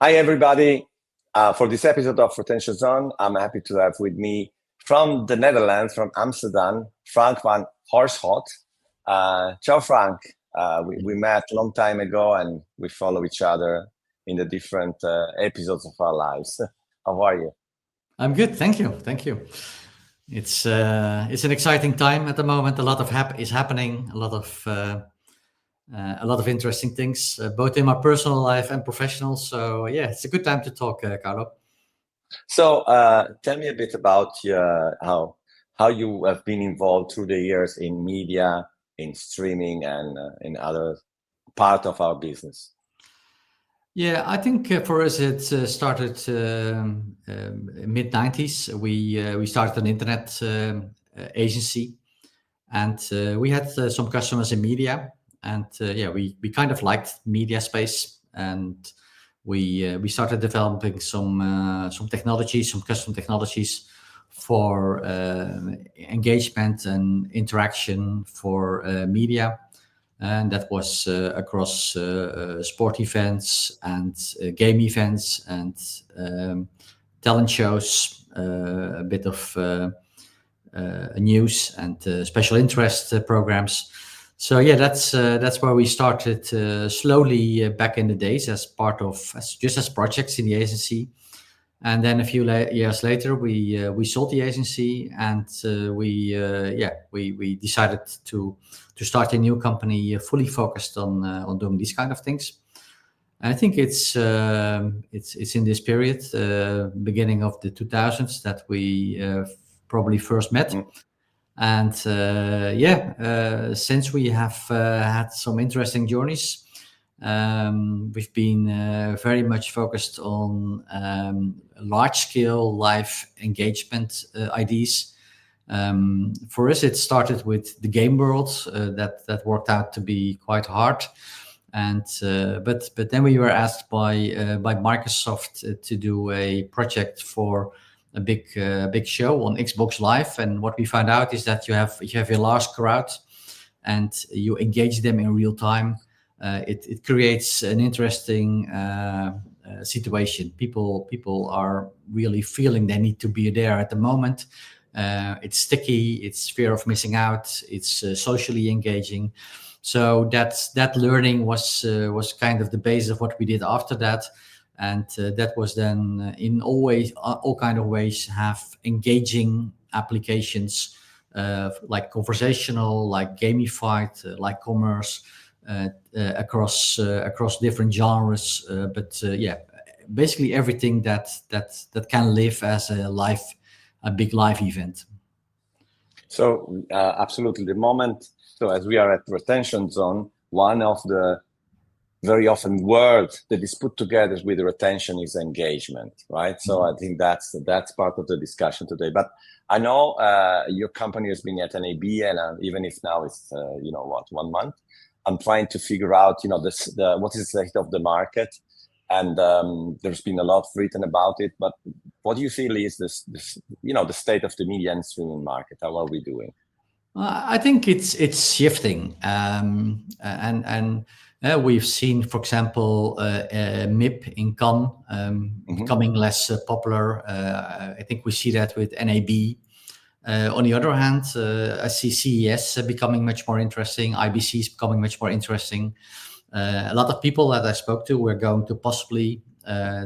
Hi, everybody. For this episode of Retention Zone, I'm happy to have with me from the Netherlands, from Amsterdam, Frank Van Oirschot. Ciao, Frank. We met a long time ago and we follow each other in the different episodes of our lives. How are you? I'm good, thank you, thank you. It's an exciting time at the moment. A lot of is happening. A lot of interesting things, both in my personal life and professional. So yeah, it's a good time to talk, Carlo. So, tell me a bit about how you have been involved through the years in media, in streaming, and in other part of our business. Yeah, I think for us it started mid '90s. We started an internet agency, and we had some customers in media, and yeah, we kind of liked media space, and we started developing some technologies, some custom technologies for engagement and interaction for media, and that was across sport events and game events and talent shows, a bit of news and special interest programs. So yeah, that's where we started slowly back in the days as part of just as projects in the agency. And then a few years later, we sold the agency, and we decided to start a new company fully focused on doing these kind of things. And I think it's in this period, beginning of the 2000s, that we probably first met. And since we have had some interesting journeys, we've been very much focused on large-scale live engagement ideas. For us, it started with the game world that worked out to be quite hard, and but then we were asked by Microsoft to do a project for a big show on Xbox Live, and what we found out is that you have a large crowd, and you engage them in real time. It creates an interesting situation. People are really feeling they need to be there at the moment. It's sticky. It's fear of missing out. It's socially engaging. So that learning was kind of the basis of what we did after that. And that was then in all kind of ways have engaging applications, like conversational, like gamified, like commerce, across different genres. But basically everything that can live as a big live event. So absolutely, the moment. So as we are at retention zone, one of the very often words that is put together with retention is engagement, right? So I think that's part of the discussion today. But I know your company has been at NAB, and even if now it's 1 month, I'm trying to figure out what is the state of the market, and there's been a lot written about it. But what do you feel is this the state of the media and streaming market? How are we doing? I think it's shifting, and we've seen, for example, MIP in Cannes becoming less popular. I think we see that with NAB. On the other hand, I see CES becoming much more interesting. IBC is becoming much more interesting. A lot of people that I spoke to were going to possibly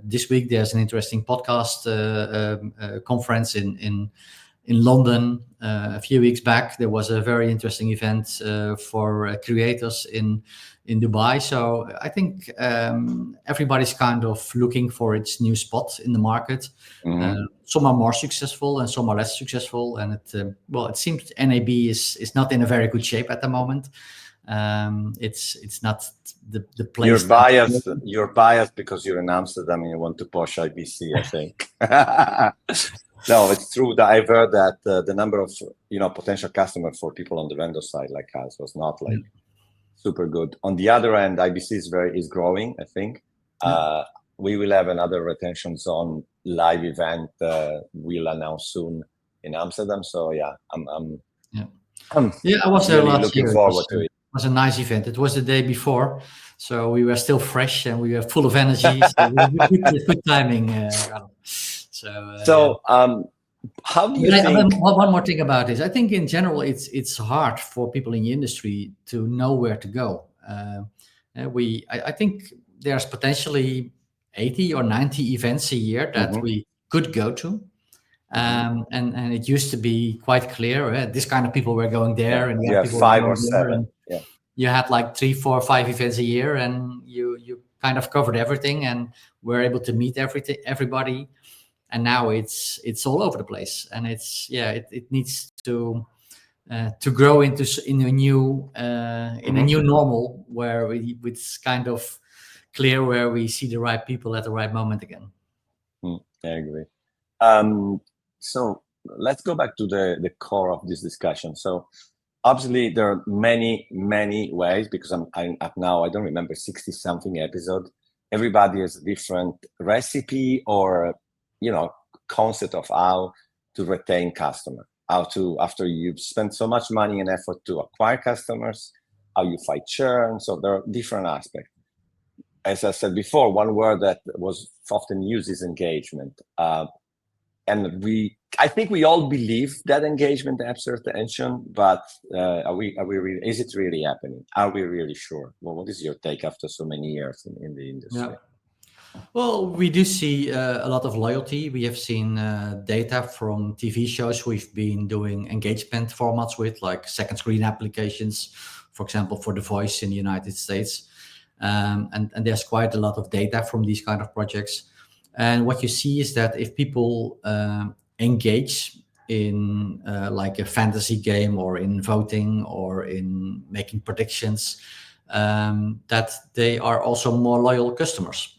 this week. There's an interesting podcast conference in London. A few weeks back, there was a very interesting event for creators in Dubai. So I think everybody's kind of looking for its new spot in the market. Some are more successful and some are less successful. And it seems NAB is not in a very good shape at the moment. It's not the place. You're biased because you're in Amsterdam and you want to push IBC, I think. No, it's true that I've heard that the number of potential customers for people on the vendor side like us was not like super good. On the other end, IBC is growing, I think. We will have another retention zone live event we'll announce soon in Amsterdam. So yeah, I was there really last looking year. forward to it. It was a nice event. It was the day before So we were still fresh and we were full of energy. So good timing. How do you think? One more thing about this. I think in general, it's hard for people in the industry to know where to go. I think there's potentially 80 or 90 events a year that we could go to. And it used to be quite clear. This kind of people were going there, and you have people 5 were or going there, 7. and you had like 3, 4, 5 events a year, and you kind of covered everything, and were able to meet everybody. And now it's all over the place, and it needs to grow in a new normal where it's kind of clear where we see the right people at the right moment again. I agree. So let's go back to the core of this discussion. So obviously there are many ways, because I'm up now, I don't remember, 60 something episode. Everybody has a different recipe or concept of how to retain customer, how to, after you've spent so much money and effort to acquire customers, how you fight churn. So there are different aspects. As I said before, one word that was often used is engagement. And I think we all believe that engagement has attention, but are we really, is it really happening? Are we really sure? Well, what is your take after so many years in the industry? Yeah. Well, we do see a lot of loyalty. We have seen data from TV shows we've been doing engagement formats with, like second screen applications, for example, for The Voice in the United States. And there's quite a lot of data from these kind of projects. And what you see is that if people engage in like a fantasy game, or in voting, or in making predictions, that they are also more loyal customers.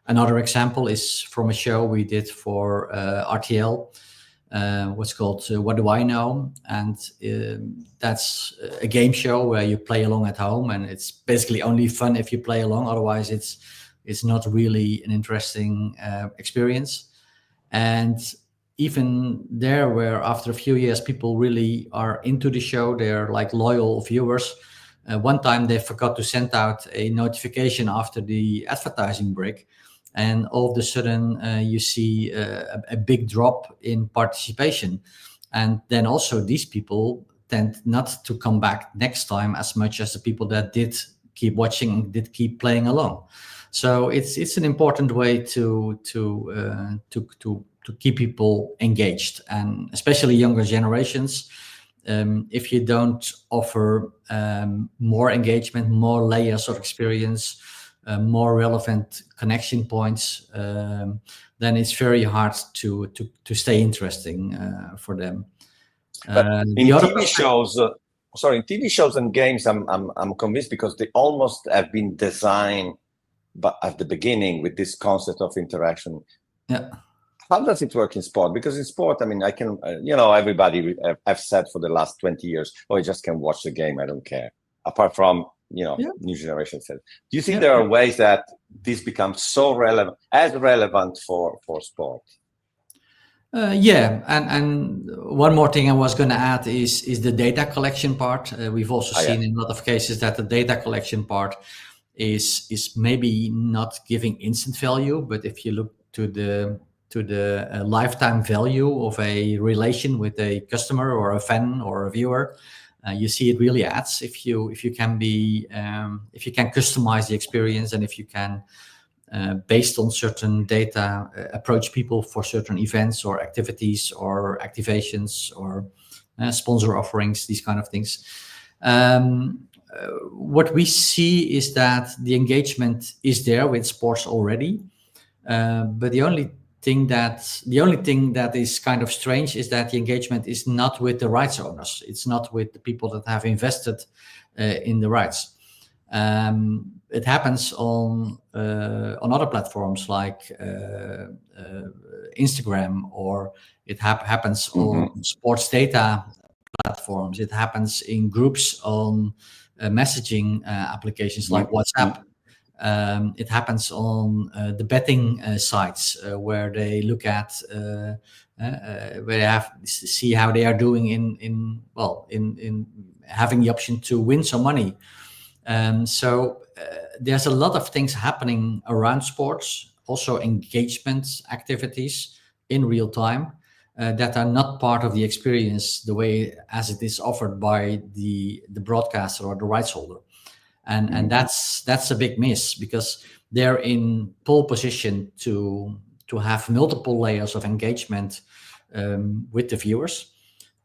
Another example is from a show we did for RTL, what's called What Do I Know? And that's a game show where you play along at home, and it's basically only fun if you play along. Otherwise, it's not really an interesting experience. And even there, where after a few years people really are into the show, they're like loyal viewers. One time they forgot to send out a notification after the advertising break, and all of a sudden you see a big drop in participation. And then also these people tend not to come back next time as much as the people that did keep watching, did keep playing along. So it's an important way to keep people engaged, and especially younger generations. If you don't offer more engagement, more layers of experience, more relevant connection points, then it's very hard to stay interesting for them. In TV shows, in TV shows and games, I'm convinced, because they almost have been designed, but at the beginning, with this concept of interaction. Yeah. How does it work in sport? Because in sport, I mean, I can, everybody I've said for the last 20 years, I just can watch the game, I don't care. Apart from, new generation said. Do you think there are ways that this becomes so relevant for sport? And one more thing I was going to add is the data collection part. We've also seen in a lot of cases that the data collection part is maybe not giving instant value, but if you look to the lifetime value of a relation with a customer or a fan or a viewer, you see it really adds if you can customize the experience, and if you can, based on certain data, approach people for certain events or activities or activations or sponsor offerings, these kind of things. What we see is that the engagement is there with sports already, but the only thing that is kind of strange is that the engagement is not with the rights owners. It's not with the people that have invested in the rights. It happens on other platforms like Instagram, or it happens on sports data platforms. It happens in groups on messaging applications like WhatsApp. It happens on the betting sites where they look at where they have see how they are doing in having the option to win some money. So there's a lot of things happening around sports, also engagement activities in real time that are not part of the experience the way as it is offered by the broadcaster or the rights holder. And that's a big miss, because they're in pole position to have multiple layers of engagement with the viewers,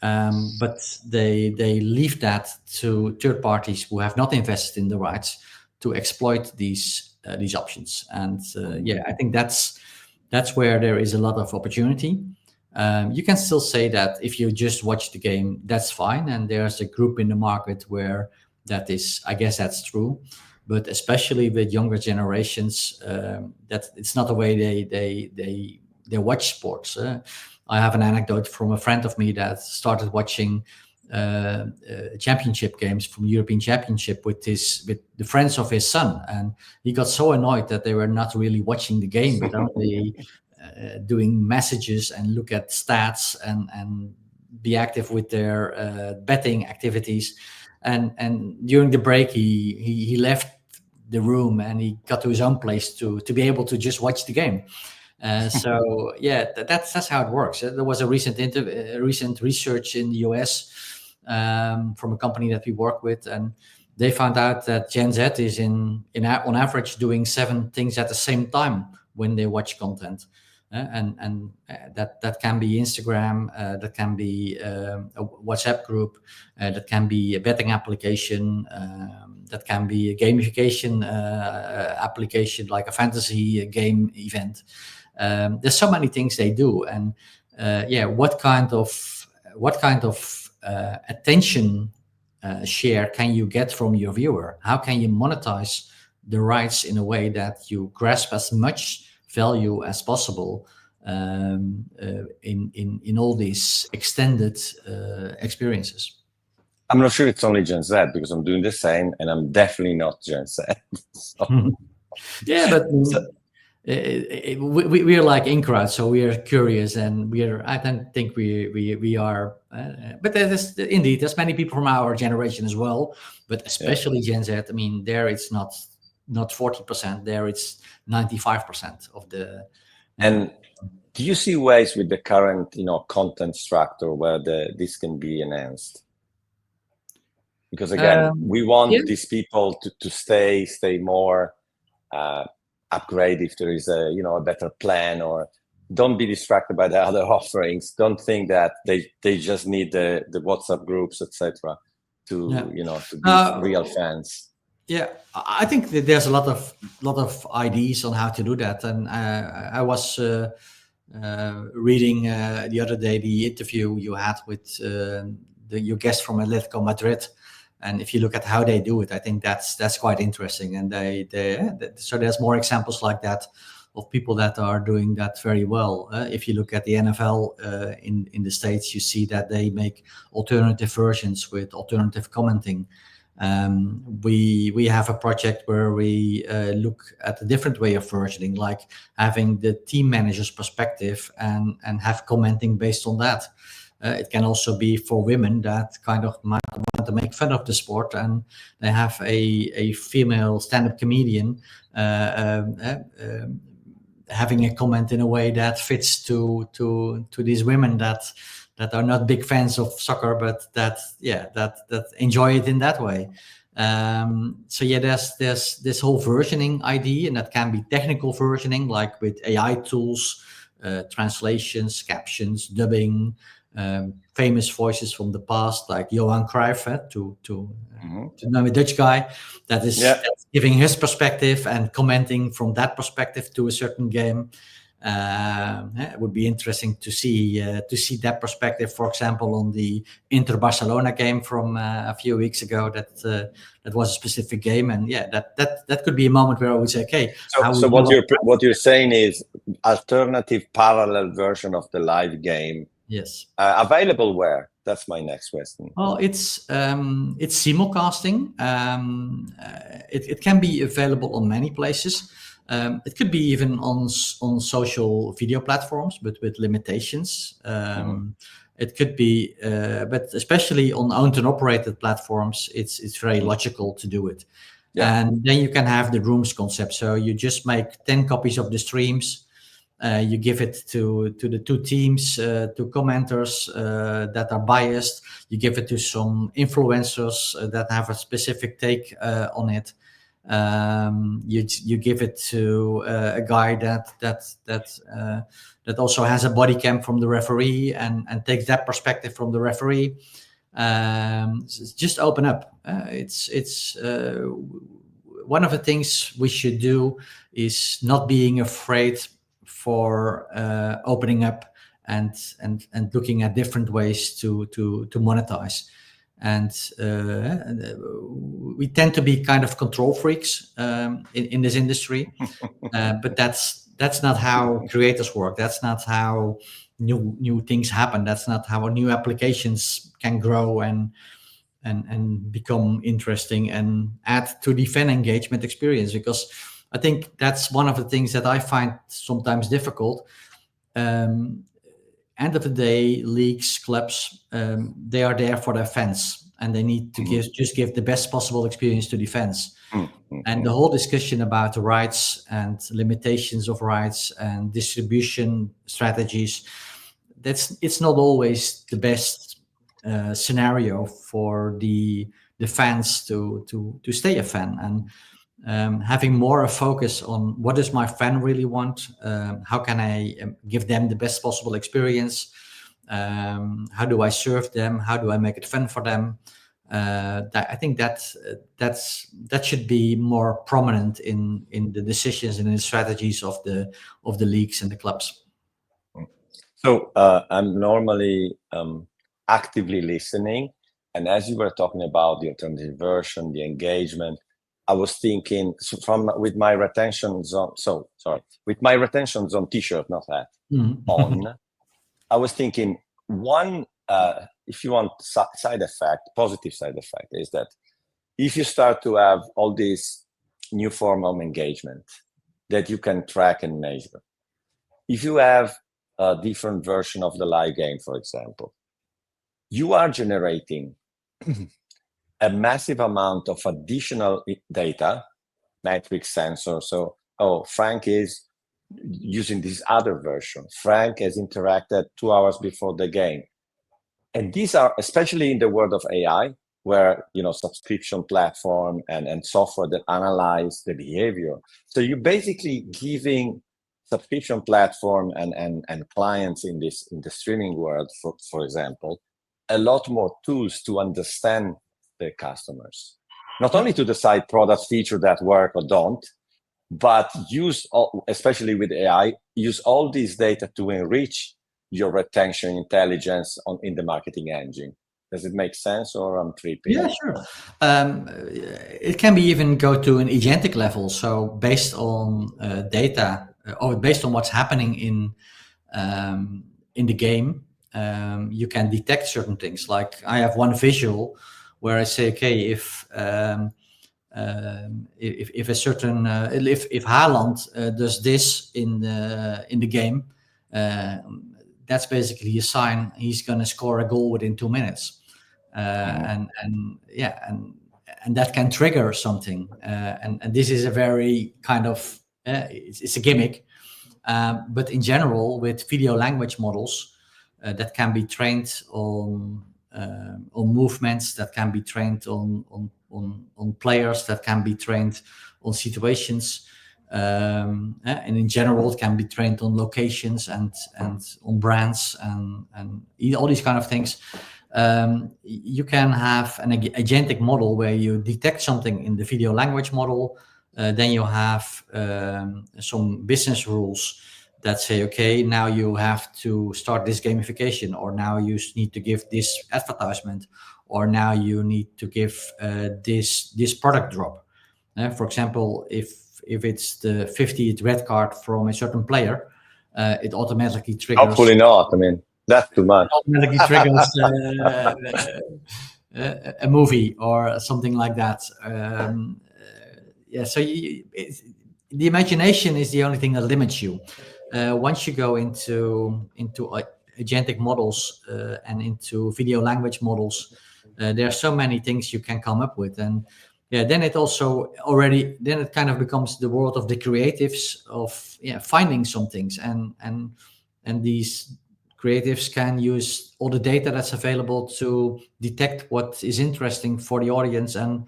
but they leave that to third parties who have not invested in the rights to exploit these options. And I think that's where there is a lot of opportunity. You can still say that if you just watch the game, that's fine, and there's a group in the market where that is, I guess that's true. But especially with younger generations, that it's not the way they watch sports. I have an anecdote from a friend of me that started watching championship games from European Championship with the friends of his son, and he got so annoyed that they were not really watching the game, but only doing messages and look at stats and be active with their betting activities. And during the break, he left the room and he got to his own place to be able to just watch the game. So yeah, that's how it works. There was a recent research in the US from a company that we work with, and they found out that Gen Z is on average doing 7 things at the same time when they watch content. And that can be Instagram, that can be a WhatsApp group, that can be a betting application, that can be a gamification application like a fantasy game event. There's so many things they do, and what kind of attention share can you get from your viewer? How can you monetize the rights in a way that you grasp as much value as possible in all these extended experiences? I'm not sure it's only Gen Z, because I'm doing the same, and I'm definitely not Gen Z. Yeah, but we are like in crowd, so we are curious, and I don't think we are. But there's many people from our generation as well, but especially Gen Z. I mean, there it's not 40%. There it's 95% of the. And do you see ways with the current, content structure where this can be enhanced? Because again, we want these people to stay more upgrade if there is a better plan, or don't be distracted by the other offerings. Don't think that they just need the WhatsApp groups, etc. to be real fans. Yeah, I think that there's a lot of ideas on how to do that, and I was reading the other day the interview you had with your guest from Atletico Madrid, and if you look at how they do it, I think that's quite interesting. And so there's more examples like that of people that are doing that very well. If you look at the NFL in the States, you see that they make alternative versions with alternative commenting. We have a project where we look at a different way of versioning, like having the team manager's perspective and have commenting based on that. It can also be for women that kind of might want to make fun of the sport, and they have a female stand-up comedian having a comment in a way that fits to these women that are not big fans of soccer, but that enjoy it in that way. So there's this whole versioning idea, and that can be technical versioning, like with AI tools, translations, captions, dubbing, famous voices from the past, like Johan Cruijff, to know a Dutch guy that is that's giving his perspective and commenting from that perspective to a certain game. It would be interesting to see that perspective, for example, on the Inter Barcelona game from a few weeks ago. That was a specific game, and that could be a moment where I would say, okay. So what you're saying is alternative parallel version of the live game. Yes. Available where? That's my next question. Well, it's simulcasting. It can be available on many places. It could be even on social video platforms, but with limitations. It could be, but especially on owned and operated platforms, it's very logical to do it. Yeah. And then you can have the rooms concept. So you just make 10 copies of the streams. You give it to the two teams, to commenters that are biased. You give it to some influencers that have a specific take on it. You give it to a guy that also has a body cam from the referee and takes that perspective from the referee. Just open up. It's one of the things we should do is not being afraid for opening up and looking at different ways to monetize. And we tend to be kind of control freaks in this industry, but that's not how creators work. That's not how new things happen. That's not how new applications can grow and become interesting and add to the fan engagement experience. Because I think that's one of the things that I find sometimes difficult. End of the day, leagues, clubs, they are there for their fans, and they need to give the best possible experience to the fans. And the whole discussion about the rights and limitations of rights and distribution strategies, it's not always the best scenario for the fans to stay a fan. And having more a focus on what does my fan really want, how can I give them the best possible experience, how do I serve them, how do I make it fun for them. I think that should be more prominent in the decisions and in the strategies of the leagues and the clubs. So I'm normally actively listening, and as you were talking about the alternative version, the engagement, I was thinking with my retention zone. So sorry, with my retention zone T-shirt, not hat, on. I was thinking one, if you want positive side effect, is that if you start to have all these new form of engagement that you can track and measure, if you have a different version of the live game, for example, you are generating a massive amount of additional data, metric sensor. So, Frank is using this other version. Frank has interacted 2 hours before the game. And these are, especially in the world of AI, where, subscription platform and software that analyze the behavior. So you're basically giving subscription platform and clients in the streaming world, for example, a lot more tools to understand the customers, not only to decide product feature that work or don't, but especially with AI, use all these data to enrich your retention intelligence in the marketing engine. Does it make sense, or I'm tripping? Yeah, sure. It can be even go to an agentic level. So based on data, or based on what's happening in the game, you can detect certain things. Like I have one visual where I say, okay, if a certain if Haaland does this in the game, that's basically a sign he's going to score a goal within 2 minutes, and that can trigger something. And this is a very kind of it's a gimmick, but in general, with video language models that can be trained on movements, that can be trained on players, that can be trained on situations, and in general it can be trained on locations and on brands and all these kind of things. You can have an agentic model where you detect something in the video language model, then you have some business rules that say, okay, now you have to start this gamification, or now you need to give this advertisement, or now you need to give this product drop. For example, if it's the 50th red card from a certain player, it automatically triggers. Hopefully not. I mean, that's too much. Automatically triggers a movie or something like that. So the imagination is the only thing that limits you. Once you go into agentic models and into video language models, there are so many things you can come up with. And then it also already, then it kind of becomes the world of the creatives of finding some things, and these creatives can use all the data that's available to detect what is interesting for the audience, and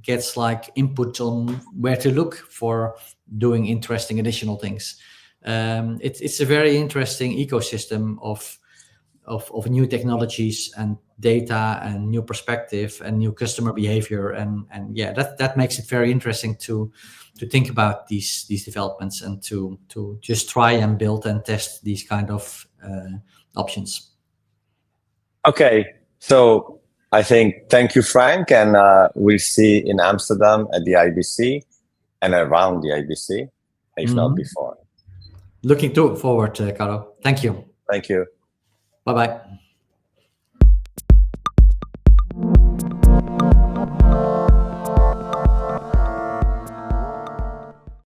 gets like input on where to look for doing interesting additional things. It's a very interesting ecosystem of new technologies and data and new perspective and new customer behavior, and that makes it very interesting to think about these developments, and to just try and build and test these kind of options. Okay, so I think thank you, Frank, and we'll see in Amsterdam at the IBC and around the IBC, if not before. Looking forward, Carlo. Thank you. Thank you. Bye-bye.